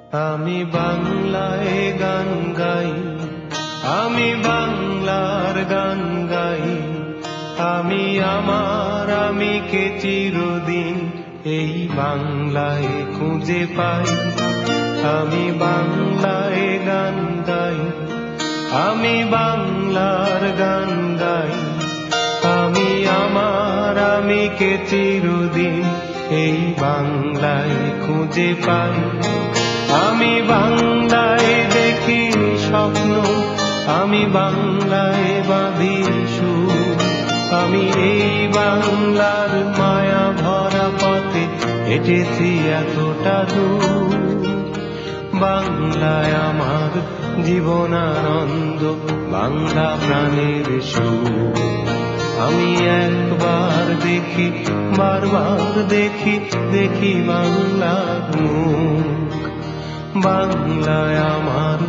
আমি বাংলায় গান গাই, আমি বাংলার গান গাই। আমি আমার আমিকে চিরদিন এই বাংলায় খুঁজে পাই। আমি বাংলায় গান গাই, আমি বাংলার গান গাই। আমি আমার আমিকে চিরদিন এই বাংলায় খুঁজে পাই। আমি বাংলায় দেখি স্বপ্ন, আমি বাংলায় বাঁধি সুর। আমি এই বাংলার মায়া ভরা পথে হেঁটেছি এতটা দূর। বাংলায় আমার জীবনানন্দ, বাংলা প্রাণের সুর। আমি একবার দেখি, বারবার দেখি, দেখি বাংলার মুখ। বাংলায় আমার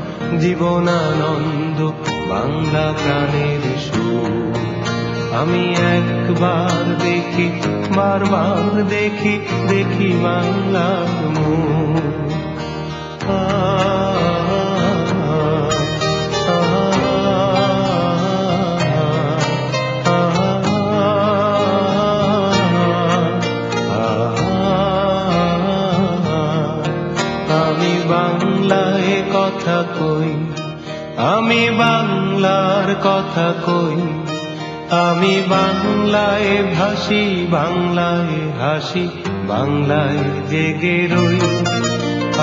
জীবনানন্দ, বাংলা প্রাণের সুর। আমি একবার দেখি, বারবার দেখি, দেখি বাংলার মুখ। আমি বাংলায় কথা কই, আমি বাংলার কথা কই। আমি বাংলায় ভাসি, বাংলায় হাসি, বাংলায় জেগে রই।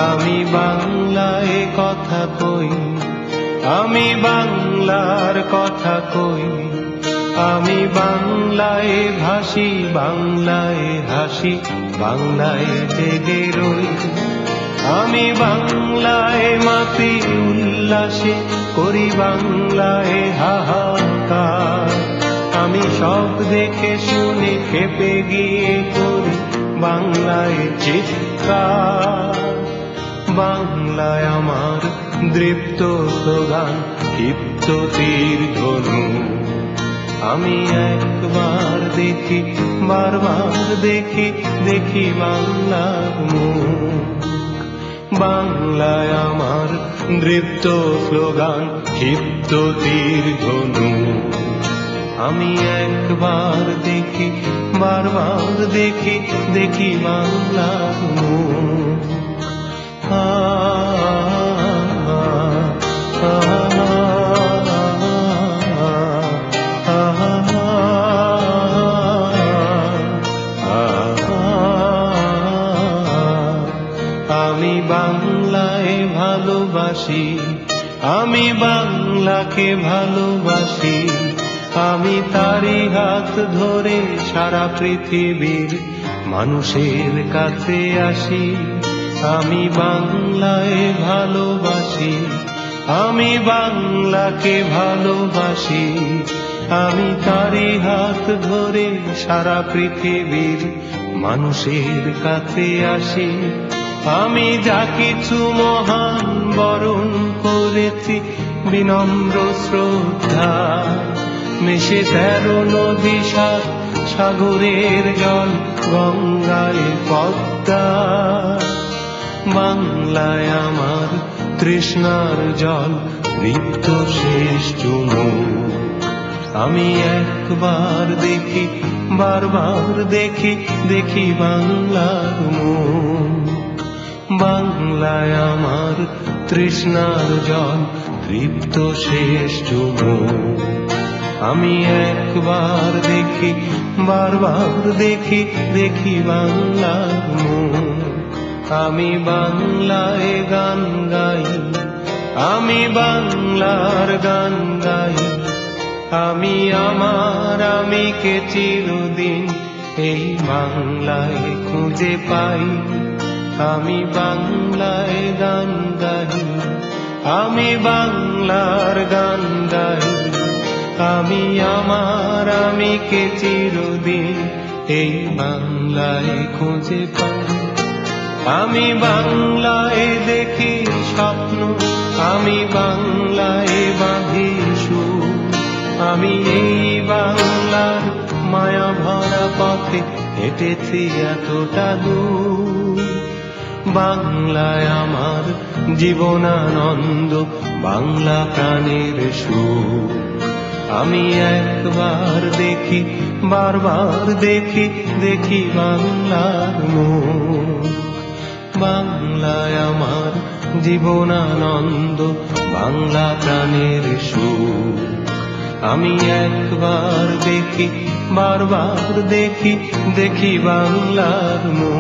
আমি বাংলায় কথা কই, আমি বাংলার কথা কই। আমি বাংলায় ভাসি, বাংলায় হাসি, বাংলায় জেগে রই। আমি বাংলায় মাতি উল্লাসে, করি বাংলায় হাহাকার। আমি সব দেখে শুনে খেপে গিয়ে করি বাংলায় চিৎকার। বাংলায় আমার দৃপ্ত স্লোগান, ক্ষিপ্ত তীর ধনু। আমি একবার দেখি, বারবার দেখি, দেখি বাংলার মুখ। বাংলায় আমার দৃপ্ত স্লোগান, ক্ষিপ্ত তীর ধনু। আমি একবার দেখি, বারবার দেখি, দেখি বাংলার মুখ। আমি বাংলায় ভালোবাসি, আমি বাংলাকে ভালোবাসি। আমি তারি হাত ধরে সারা পৃথিবীর মানুষের কাছে আসি। আমি বাংলায় ভালোবাসি, আমি বাংলাকে ভালোবাসি। আমি তারি হাত ধরে সারা পৃথিবীর মানুষের কাছে আসি। আমি যা কিছু মহান বরণ করেছি বিনম্র শ্রদ্ধা, মিশে 13 নদী, 7 সাগরের জল, গঙ্গায় পদ্মা। বাংলায় আমার তৃষ্ণার জল, রিক্ত শেষ চুমুক। আমি একবার দেখি, বারবার দেখি, দেখি বাংলার মুখ। বাংলায় আমার তৃষ্ণার জল, তৃপ্ত শেষ চুমুক। আমি একবার দেখি, বারবার দেখি, দেখি বাংলার মুখ। আমি বাংলায় গান গাই, আমি বাংলার গান গাই। আমি আমার আমিকে চিরদিন এই বাংলায় খুঁজে পাই। আমি বাংলায় গান গাই, আমি বাংলার গান গাই। আমি আমার আমিকে চিরদিন এই বাংলায় খুঁজে পাই। আমি বাংলায় দেখি স্বপ্ন, আমি বাংলায় বাঁধি সুর। আমি এই বাংলার মায়া ভরা পথে হেঁটেছি এতটা দূর। বাংলায় আমার জীবনানন্দ বাংলা প্রাণের সুখ। আমি একবার দেখি, বারবার দেখি, দেখি বাংলার মুখ। বাংলায় আমার জীবনানন্দ বাংলা প্রাণের সুখ। আমি একবার দেখি, বারবার দেখি, দেখি বাংলার মুখ।